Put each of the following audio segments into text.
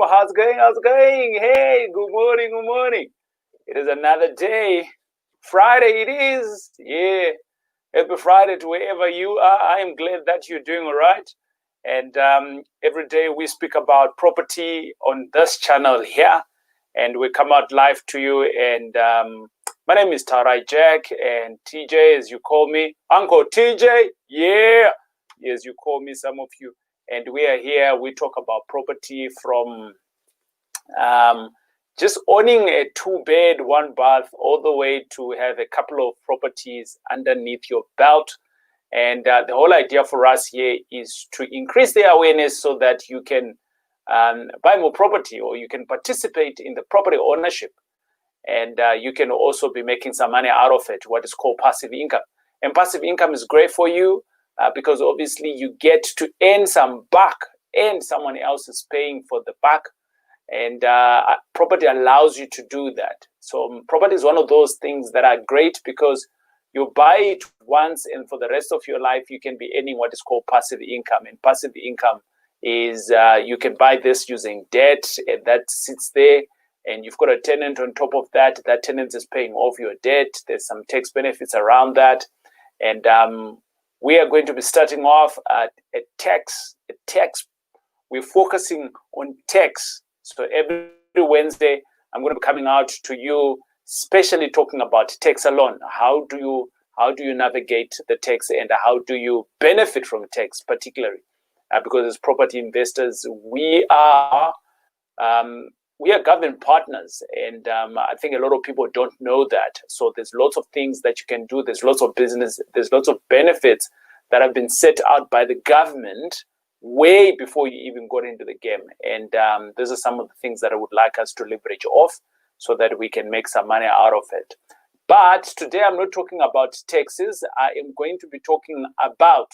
How's it going? How's it going? Hey, good morning, good morning. It is another day. Friday it is. Yeah. Happy Friday to wherever you are. I am glad that you're doing all right. And every day we speak about property on this channel here. And we come out live to you. And my name is Tarai Jack. And TJ, as you call me. Uncle TJ. Yeah. As you call me, some of you. And we are here. We talk about property from just owning a 2-bed, 1-bath, all the way to have a couple of properties underneath your belt. And the whole idea for us here is to increase the awareness so that you can buy more property, or you can participate in the property ownership. And you can also be making some money out of it, what is called passive income. And passive income is great for you because obviously you get to earn some back, and someone else is paying for the back. And property allows you to do that. So property is one of those things that are great because you buy it once, and for the rest of your life, you can be earning what is called passive income. And passive income is you can buy this using debt, and that sits there, and you've got a tenant on top of that. That tenant is paying off your debt. There's some tax benefits around that. And we are going to be starting off at a tax. We're focusing on tax. So every Wednesday, I'm going to be coming out to you, especially talking about tax alone. How do you navigate the tax, and how do you benefit from tax, particularly because as property investors, we are government partners, and I think a lot of people don't know that. So there's lots of things that you can do. There's lots of business. There's lots of benefits that have been set out by the government way before you even got into the game. And these are some of the things that I would like us to leverage off so that we can make some money out of it. But today I'm not talking about taxes. I am going to be talking about,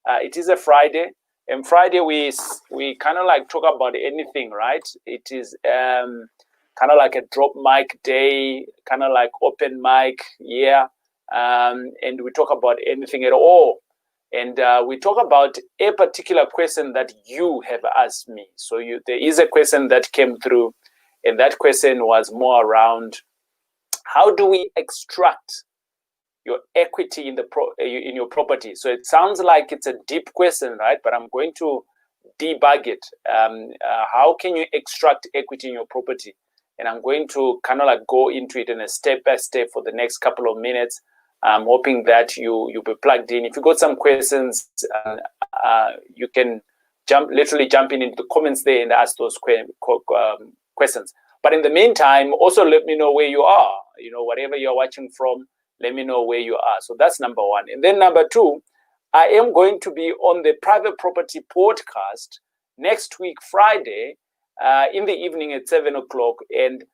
it is a Friday, and Friday we kind of like talk about anything, right? It is kind of like a drop mic day, kind of like open mic, yeah. And we talk about anything at all. And we talk about a particular question that you have asked me. So there is a question that came through, and that question was more around how do we extract your equity in your property? So it sounds like it's a deep question, right? But I'm going to debug it. How can you extract equity in your property? And I'm going to kind of like go into it in a step-by-step for the next couple of minutes. I'm hoping that you'll be plugged in. If you got some questions, you can literally jump into the comments there and ask those questions. But in the meantime, also let me know where you are. You know, whatever you're watching from, let me know where you are. So that's number one. And then number two, I am going to be on the Private Property Podcast next week, Friday, in the evening at 7 o'clock. And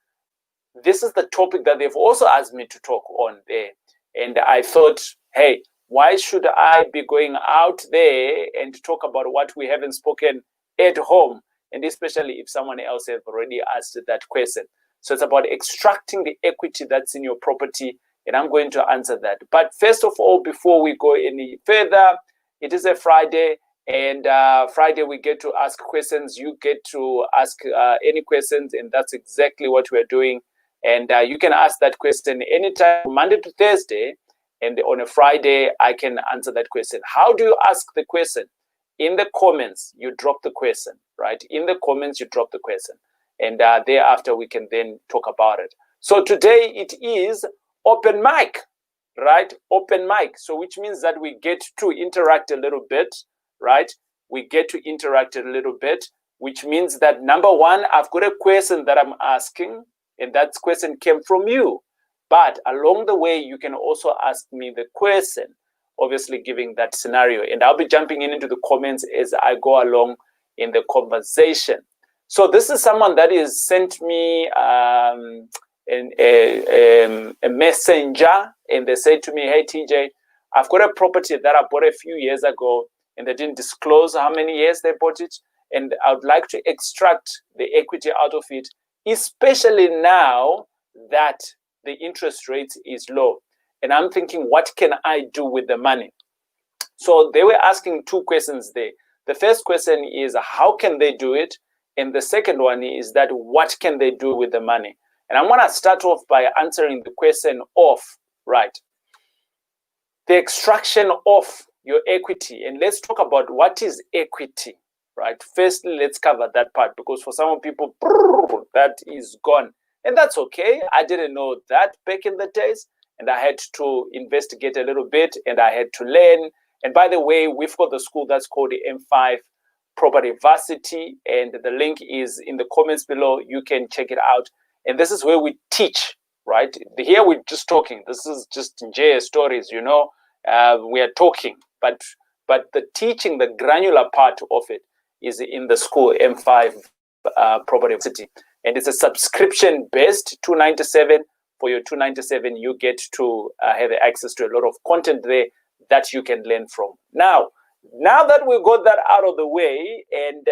this is the topic that they've also asked me to talk on there. And I thought, hey, why should I be going out there and talk about what we haven't spoken at home? And especially if someone else has already asked that question. So it's about extracting the equity that's in your property, and I'm going to answer that. But first of all, before we go any further, it is a Friday, and Friday we get to ask questions. You get to ask any questions, and that's exactly what we're doing. And you can ask that question anytime, Monday to Thursday, and on a Friday, I can answer that question. How do you ask the question? In the comments, you drop the question, right? In the comments, you drop the question. And thereafter, we can then talk about it. So today, it is open mic, right? Open mic. So which means that we get to interact a little bit, right? We get to interact a little bit, which means that number one, I've got a question that I'm asking, and that question came from you. But along the way, you can also ask me the question, obviously giving that scenario. And I'll be jumping into the comments as I go along in the conversation. So this is someone that has sent me a messenger, and they say to me, hey, TJ, I've got a property that I bought a few years ago, and they didn't disclose how many years they bought it. And I would like to extract the equity out of it, especially now that the interest rate is low. And I'm thinking, what can I do with the money? So they were asking two questions there. The first question is, how can they do it? And the second one is that what can they do with the money? And I'm going to start off by answering the question of, right, the extraction of your equity. And let's talk about what is equity, right? Firstly, let's cover that part, because for some people, that is gone. And that's okay. I didn't know that back in the days, and I had to investigate a little bit, and I had to learn. And by the way, we've got the school that's called the M5 Property Varsity, and the link is in the comments below. You can check it out. And this is where we teach, right? Here we're just talking. This is just JS stories, you know. We are talking, but the teaching, the granular part of it, is in the school M5 Property Varsity, and it's a subscription-based $297. For your $297, you get to have access to a lot of content there that you can learn from. Now that we got that out of the way, and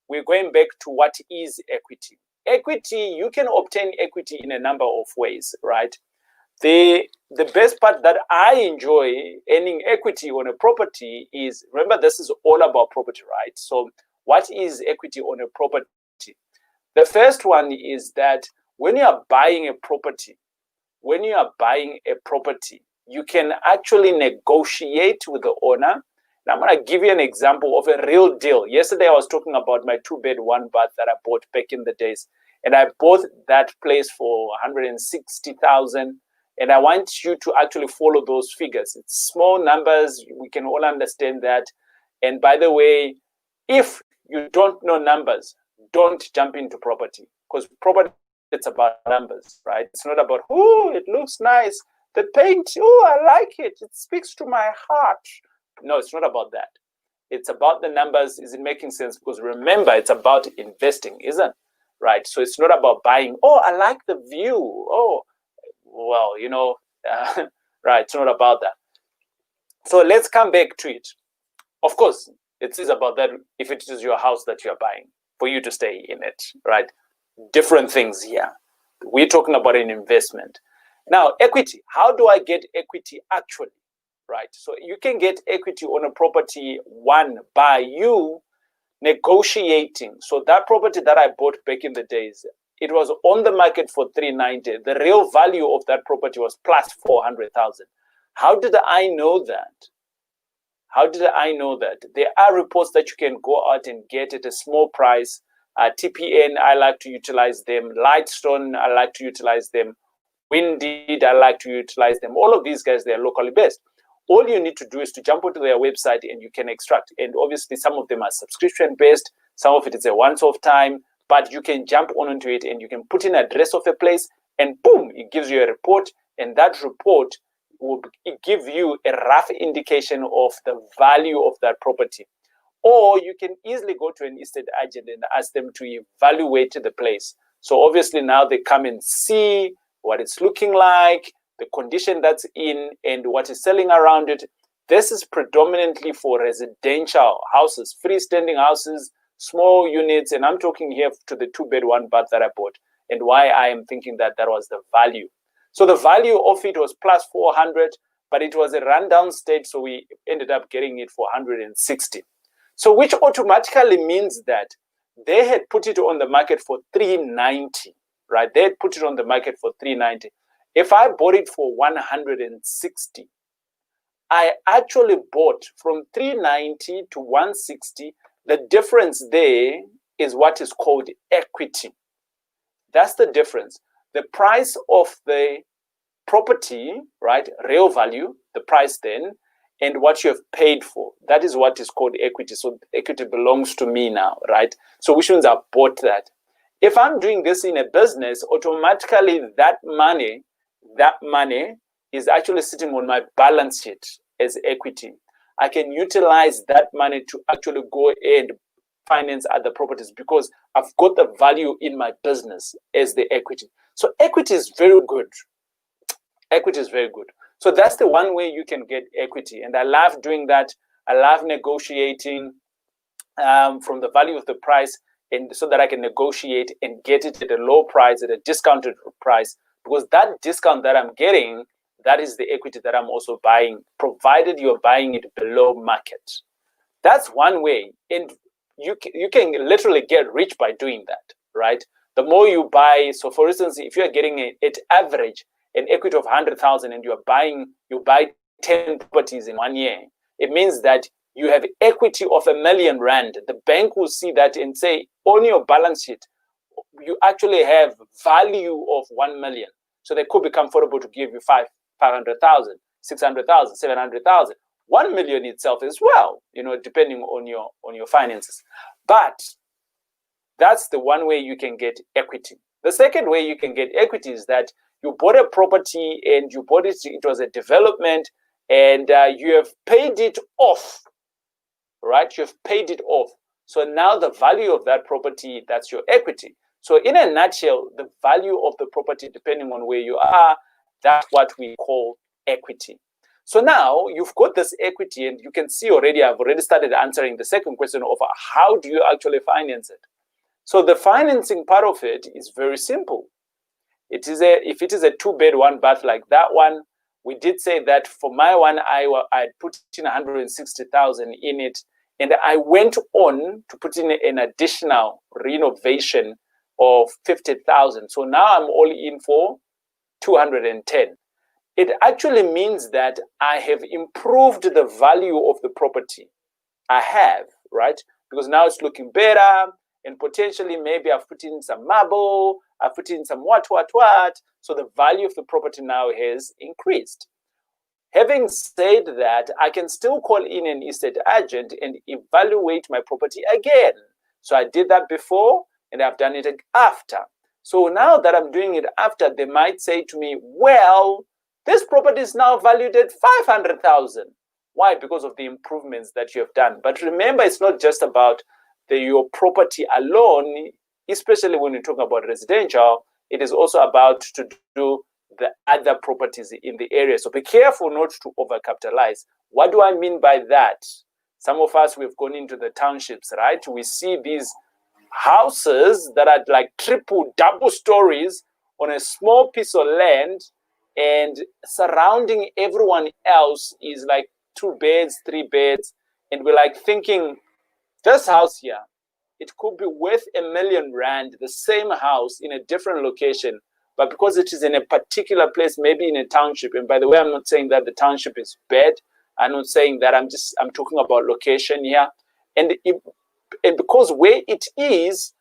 we're going back to what is equity. Equity, you can obtain equity in a number of ways, right? The best part that I enjoy earning equity on a property is, remember, this is all about property, right? So what is equity on a property? The first one is that when you are buying a property, you can actually negotiate with the owner. And I'm going to give you an example of a real deal. Yesterday, I was talking about my 2-bed, 1-bath that I bought back in the days. And I bought that place for $160,000. And I want you to actually follow those figures. It's small numbers. We can all understand that. And by the way, if you don't know numbers, don't jump into property, because property, it's about numbers, right? It's not about, oh, it looks nice. The paint, oh, I like it. It speaks to my heart. No, it's not about that. It's about the numbers. Is it making sense? Because remember, it's about investing, isn't it? Right? So it's not about buying, oh, I like the view. Oh, well, you know, right, it's not about that. So let's come back to it. Of course, it is about that if it is your house that you're buying, for you to stay in it, right? Different things here. We're talking about an investment. Now, equity. How do I get equity actually, right? So you can get equity on a property, one, by you negotiating. So that property that I bought back in the days, it was on the market for $390. The real value of that property was plus $400,000. How did I know that? How did I know that? There are reports that you can go out and get at a small price. TPN, I like to utilize them. Lightstone, I like to utilize them. Windeed, I like to utilize them. All of these guys, they are locally based. All you need to do is to jump onto their website and you can extract. And obviously, some of them are subscription-based. Some of it is a once-off time. But you can jump onto it and you can put in an address of a place and boom, it gives you a report. And that report will give you a rough indication of the value of that property. Or you can easily go to an estate agent and ask them to evaluate the place. So obviously now they come and see what it's looking like, the condition that's in, and what is selling around it. This is predominantly for residential houses, freestanding houses, small units, and I'm talking here to the 2-bed, 1-bath that I bought, and why I am thinking that that was the value. So the value of it was plus 400, but it was a rundown state, so we ended up getting it for 160. So which automatically means that they had put it on the market for 390, right? They had put it on the market for 390. If I bought it for 160, I actually bought from 390 to 160. The difference there is what is called equity. That's the difference. The price of the property, right, real value, the price then, and what you have paid for. That is what is called equity. So equity belongs to me now, right? So which means I bought that. If I'm doing this in a business, automatically that money is actually sitting on my balance sheet as equity. I can utilize that money to actually go and finance other properties because I've got the value in my business as the equity. So equity is very good. Equity is very good. So that's the one way you can get equity. And I love doing that. I love negotiating from the value of the price, and so that I can negotiate and get it at a low price, at a discounted price, because that discount that I'm getting, that is the equity that I'm also buying, provided you're buying it below market. That's one way. And you can literally get rich by doing that, right? The more you buy, so for instance, if you're getting at average an equity of 100,000 and you buy 10 properties in 1 year, it means that you have equity of R1 million. The bank will see that and say, on your balance sheet, you actually have value of 1 million. So they could be comfortable to give you 500,000, 600,000, 700,000, 1 million itself as well, depending on your finances. But that's the one way you can get equity. The second way you can get equity is that you bought a property and you bought it was a development, and you have paid it off, right? You've paid it off. So now the value of that property, that's your equity. So in a nutshell, the value of the property, depending on where you are, that's what we call equity. So now you've got this equity, and you can see already, I've already started answering the second question of how do you actually finance it? So the financing part of it is very simple. If it is a 2-bed, 1-bath like that one, we did say that for my one, I put in 160,000 in it, and I went on to put in an additional renovation of 50,000. So now I'm all in for 210. It actually means that I have improved the value of the property. I have, right? Because now it's looking better, and potentially maybe I've put in some marble, I've put in some what. So the value of the property now has increased. Having said that, I can still call in an estate agent and evaluate my property again. So I did that before, and I've done it after. So now that I'm doing it after, they might say to me, well, this property is now valued at 500,000. Why? Because of the improvements that you have done. But remember, it's not just about your property alone, especially when you're talking about residential. It is also about to do the other properties in the area. So be careful not to overcapitalize. What do I mean by that? Some of us, we've gone into the townships, right? We see these houses that are like triple, double stories on a small piece of land, and surrounding everyone else is like 2 beds, 3 beds. And we're like thinking, this house here, it could be worth R1 million, the same house in a different location, but because it is in a particular place, maybe in a township. And by the way, I'm not saying that the township is bad. I'm not saying that. I'm talking about location here. And because where it is,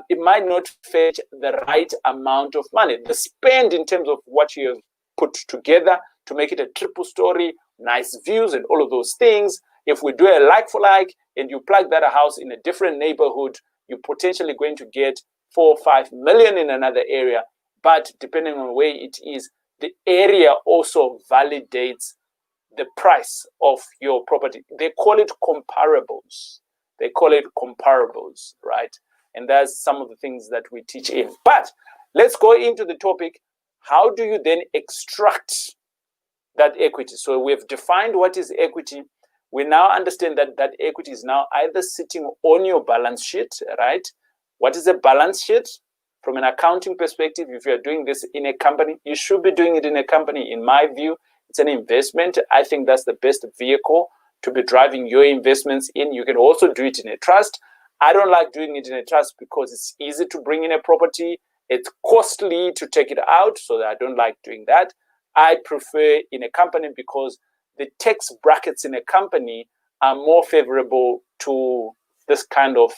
it might not fetch the right amount of money. The spend in terms of what you have put together to make it a triple story, nice views and all of those things. If we do a like for like and you plug that house in a different neighborhood, you're potentially going to get 4 or 5 million in another area. But depending on where it is, the area also validates the price of your property. They call it comparables. Right? And that's some of the things that we teach in. But let's go into the topic. How do you then extract that equity? So we've defined what is equity. We now understand that that equity is now either sitting on your balance sheet, right? What is a balance sheet? From an accounting perspective, if you're doing this in a company, you should be doing it in a company. In my view, it's an investment. I think that's the best vehicle to be driving your investments in. You can also do it in a trust. I don't like doing it in a trust because it's easy to bring in a property. It's costly to take it out, so I don't like doing that. I prefer in a company because the tax brackets in a company are more favorable to this kind of,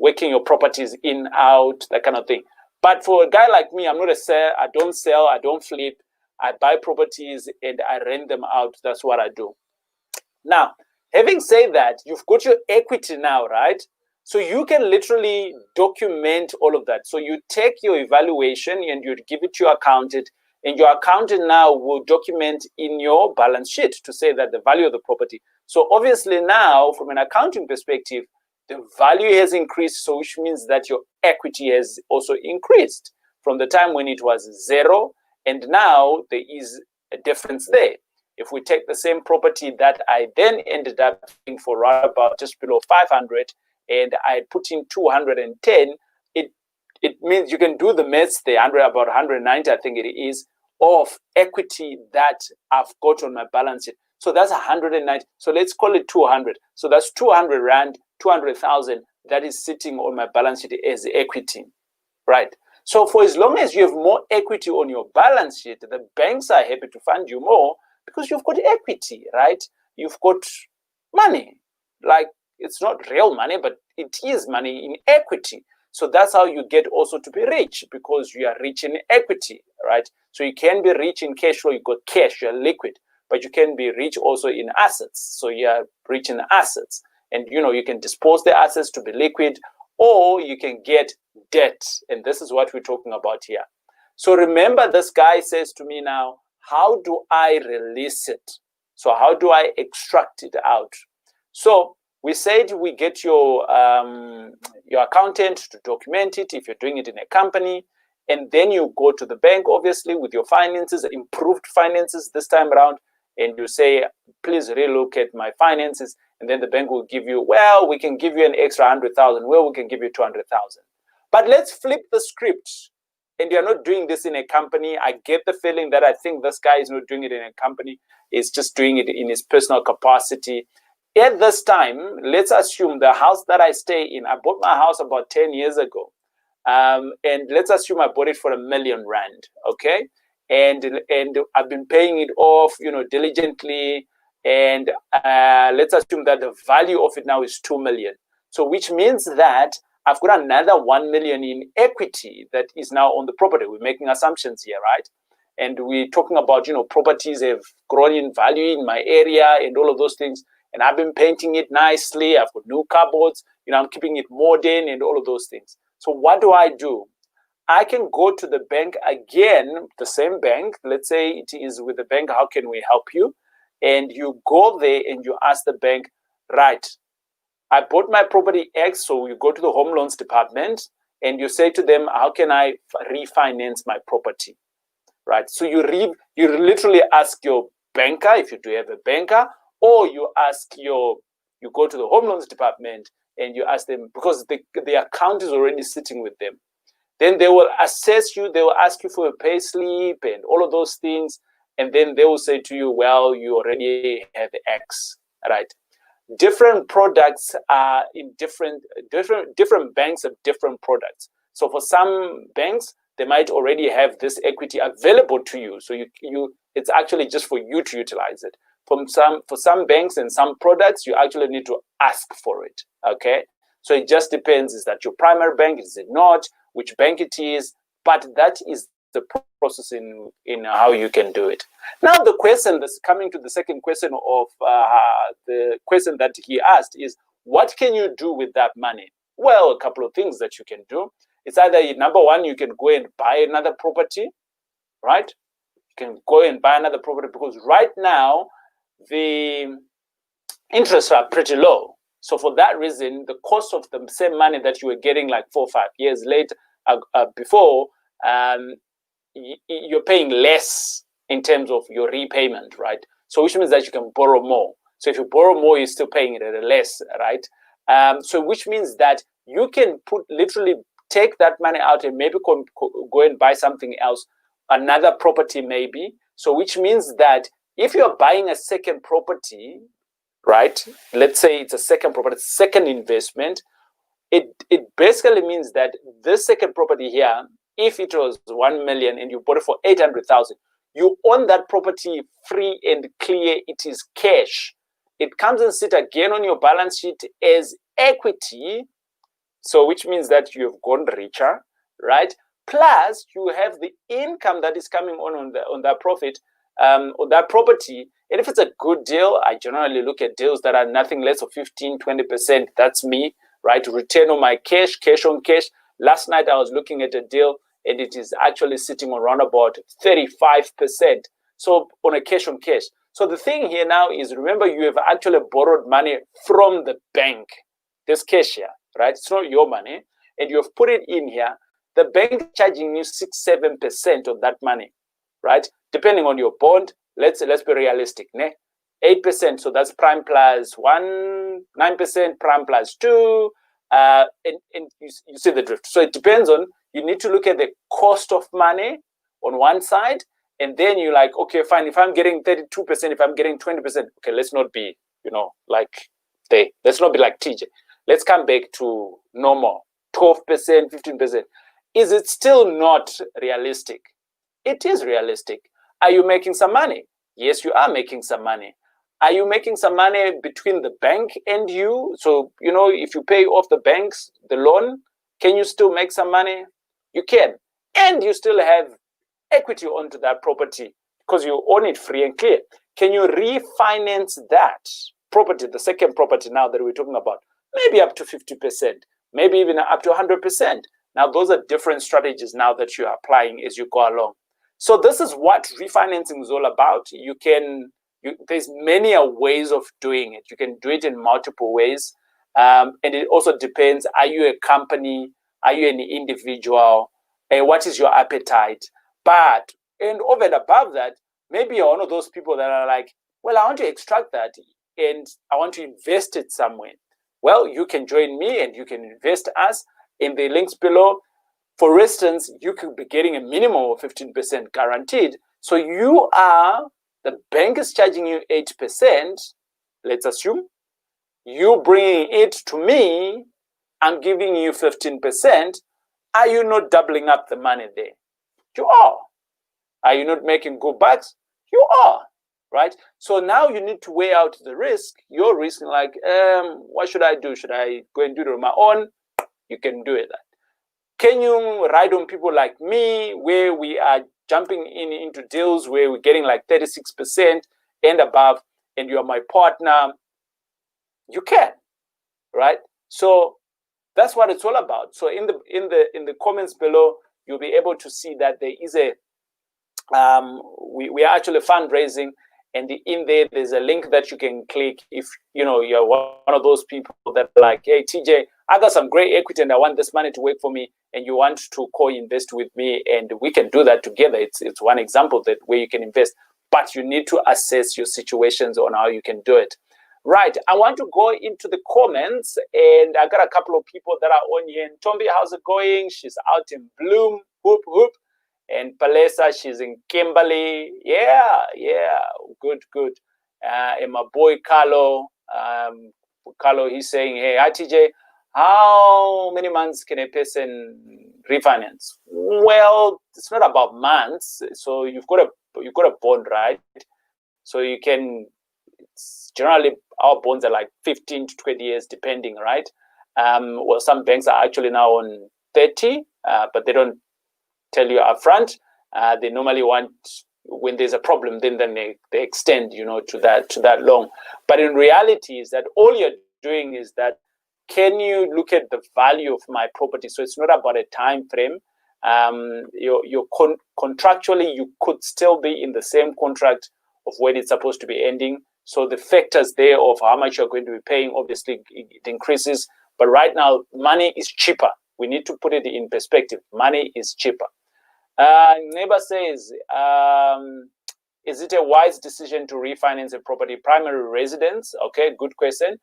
working your properties in, out, that kind of thing. But for a guy like me, I'm not a seller. I don't sell, I don't flip. I buy properties and I rent them out. That's what I do. Now, having said that, you've got your equity now, right? So you can literally document all of that. So you take your evaluation and you give it to your accountant, and your accountant now will document in your balance sheet to say that the value of the property. So obviously now, from an accounting perspective, the value has increased, so which means that your equity has also increased from the time when it was 0, and now there is a difference there. If we take the same property that I then ended up paying for right about just below 500, and I put in 210, it means you can do the maths there, about 190, I think it is, of equity that I've got on my balance sheet. So that's 190. So let's call it 200. So that's 200 Rand, 200,000 that is sitting on my balance sheet as equity, right? So for as long as you have more equity on your balance sheet, the banks are happy to fund you more because you've got equity, right? You've got money. Like, it's not real money, but it is money in equity. So that's how you get also to be rich, because you are rich in equity, right? So you can be rich in cash flow, you got cash, you're liquid, but you can be rich also in assets. So you are rich in assets, and you can dispose the assets to be liquid, or you can get debt. And this is what we're talking about here. So remember, this guy says to me now, how do I release it? So how do I extract it out? So we said we get your accountant to document it if you're doing it in a company, and then you go to the bank, obviously, with your finances, improved finances this time around, and you say, please relook at my finances, and then the bank will give you, well, we can give you an extra 100,000, well, we can give you 200,000. But let's flip the script, and you're not doing this in a company. I get the feeling that I think this guy is not doing it in a company, he's just doing it in his personal capacity. At this time, let's assume the house that I stay in, I bought my house about 10 years ago. And let's assume I bought it for R1 million, okay? And I've been paying it off, diligently. And let's assume that the value of it now is 2 million. So which means that I've got another 1 million in equity that is now on the property. We're making assumptions here, right? And we're talking about, properties have grown in value in my area and all of those things. And I've been painting it nicely. I've got new cupboards. I'm keeping it modern and all of those things. So what do? I can go to the bank again, the same bank. Let's say it is with the bank. How can we help you? And you go there and you ask the bank, right, I bought my property X. So you go to the home loans department and you say to them, how can I refinance my property? Right. So you literally ask your banker, if you do have a banker, or you go to the home loans department and you ask them, because the account is already sitting with them. Then they will assess you, they will ask you for a pay slip and all of those things. And then they will say to you, well, you already have X, right? Different products are in different banks have different products. So for some banks, they might already have this equity available to you. So it's actually just for you to utilize it. For some banks and some products, you actually need to ask for it, okay? So it just depends, is that your primary bank, is it not, which bank it is, but that is the process in how you can do it. Now the question that's coming to the second question of the question that he asked is, what can you do with that money? Well, a couple of things that you can do. It's either, number one, you can go and buy another property, right? You can go and buy another property because right now, the interests are pretty low. So for that reason, the cost of the same money that you were getting like 4 or 5 years later before, you're paying less in terms of your repayment, right? So which means that you can borrow more. So if you borrow more, you're still paying it at a less, right? So which means that you can literally take that money out and maybe go and buy something else, another property maybe. So which means that if you're buying a second property, right? Let's say it's a second property, second investment. It basically means that this second property here, if it was 1 million and you bought it for 800,000, you own that property free and clear. It is cash. It comes and sit again on your balance sheet as equity. So which means that you have gone richer, right? Plus you have the income that is coming on that profit, on that property. And if it's a good deal, I generally look at deals that are nothing less of 15-20%. That's me, right? Return on my cash on cash. Last night I was looking at a deal and it is actually sitting around about 35%. So on a cash on cash. So the thing here now is, remember, you have actually borrowed money from the bank. This cash here, right? It's not your money, and you have put it in here. The bank is charging you 6-7% of that money, right? Depending on your bond. Let's be realistic, ne? 8%. So that's prime plus 1, 9%, prime plus 2, and you see the drift. So it depends on. You need to look at the cost of money on one side, And then you're like, okay, fine, if I'm getting 32%, if I'm getting 20%, okay, let's not be, like let's not be like TJ. Let's come back to normal, 12%, 15%. Is it still not realistic? It is realistic. Are you making some money? Yes, you are making some money. Are you making some money between the bank and you? So, if you pay off the banks, the loan, can you still make some money? You can. And you still have equity onto that property because you own it free and clear. Can you refinance that property, the second property now that we're talking about? Maybe up to 50%, maybe even up to 100%. Now, those are different strategies now that you're applying as you go along. So this is what refinancing is all about. There's many ways of doing it. You can do it in multiple ways. And it also depends, are you a company? Are you an individual? What is your appetite? And over and above that, maybe you're one of those people that are like, well, I want to extract that and I want to invest it somewhere. Well, you can join me and you can invest us in the links below. For instance, you could be getting a minimum of 15% guaranteed. So the bank is charging you 8%, let's assume. You bringing it to me, I'm giving you 15%. Are you not doubling up the money there? You are. Are you not making good bucks? You are, right? So now you need to weigh out the risk. Your risk, like, what should I do? Should I go and do it on my own? You can do it. Can you ride on people like me where we are jumping into deals where we're getting like 36% and above, and you're my partner? You can, right? So that's what it's all about. So in the comments below, you'll be able to see that there is we are actually fundraising, and in there's a link that you can click if you're one of those people that are like, hey TJ, I got some great equity and I want this money to work for me, and you want to co-invest with me, and we can do that together. It's one example that where you can invest, but you need to assess your situations on how you can do it. Right, I want to go into the comments, and I got a couple of people that are on here. And Tombi, how's it going? She's out in Bloom, whoop whoop. And Palesa, she's in Kimberley. Yeah, good. And my boy Carlo, he's saying, hey, TJ, how many months can a person refinance? Well, it's not about months. So you've got a bond, right? So you can. Generally, our bonds are like 15 to 20 years, depending, right? Well, some banks are actually now on 30, but they don't tell you upfront. They normally want, when there's a problem, then they extend, to that long. But in reality, is that all you're doing is that, can you look at the value of my property? So it's not about a time frame. Contractually, you could still be in the same contract of when it's supposed to be ending. So the factors there of how much you're going to be paying, obviously it increases. But right now, money is cheaper. We need to put it in perspective. Money is cheaper. Neighbor says, is it a wise decision to refinance a property, primary residence? Okay, good question.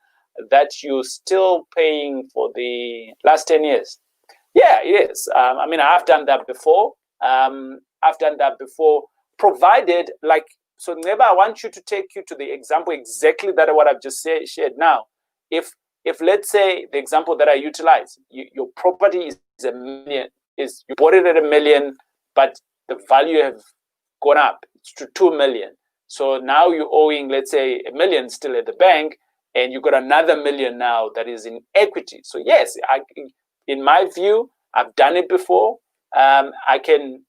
That you're still paying for the last 10 years. Yeah, it is. I've done that before. Provided, like, so Neighbor, I want you to take you to the example exactly that what I've just shared now. If let's say the example that I utilize, your property is $1 million, you bought it at $1 million, but the value have gone up to 2 million. So now you're owing, let's say, $1 million still at the bank, and you got another $1 million now that is in equity. So yes, in my view, I've done it before. I can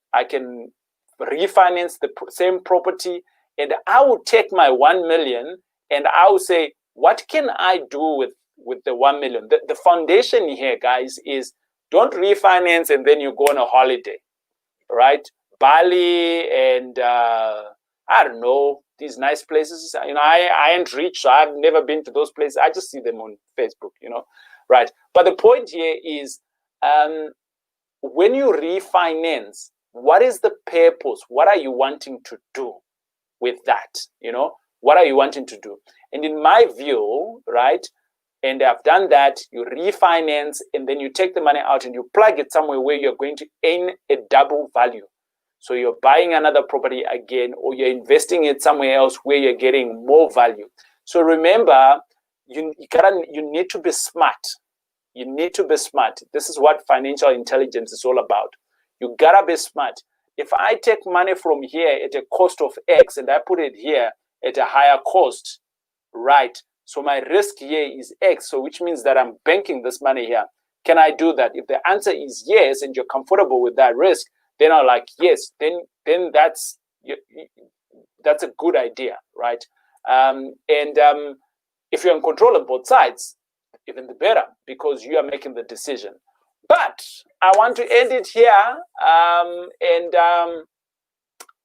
refinance the same property, and I will take my 1 million and I will say, what can I do with the 1 million? The foundation here, guys, is don't refinance and then you go on a holiday, right? Bali and I don't know, these nice places. I ain't rich, so I've never been to those places. I just see them on Facebook, right? But the point here is, when you refinance, what is the purpose? What are you wanting to do with that? What are you wanting to do? And in my view, right, and I've done that, you refinance and then you take the money out and you plug it somewhere where you're going to earn a double value. So you're buying another property again, or you're investing it somewhere else where you're getting more value. So remember, you need to be smart. You need to be smart. This is what financial intelligence is all about. You gotta be smart. If I take money from here at a cost of X and I put it here at a higher cost, right? So my risk here is X, so which means that I'm banking this money here. Can I do that? If the answer is yes, and you're comfortable with that risk, then I'm like, yes, then that's a good idea, right? If you're in control of both sides, even the better, because you are making the decision. But I want to end it here, and I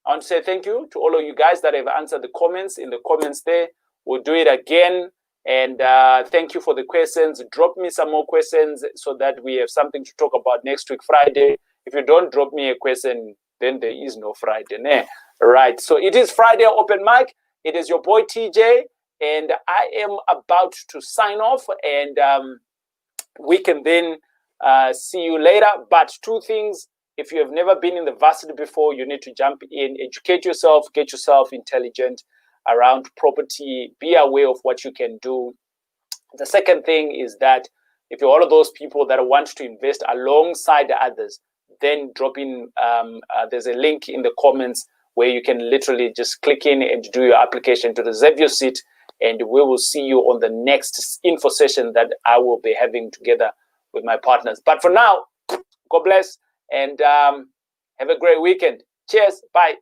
want to say thank you to all of you guys that have answered the comments in the comments there. We'll do it again. And thank you for the questions. Drop me some more questions so that we have something to talk about next week, Friday. If you don't drop me a question, then there is no Friday. Right. So it is Friday open mic. It is your boy TJ. And I am about to sign off. And we can then see you later. But two things. If you have never been in the varsity before, you need to jump in, educate yourself, get yourself intelligent around property, be aware of what you can do. The second thing is that if you're one of those people that want to invest alongside others, then drop in, there's a link in the comments where you can literally just click in and do your application to reserve your seat, and we will see you on the next info session that I will be having together with my partners. But for now, God bless, and have a great weekend. Cheers. Bye.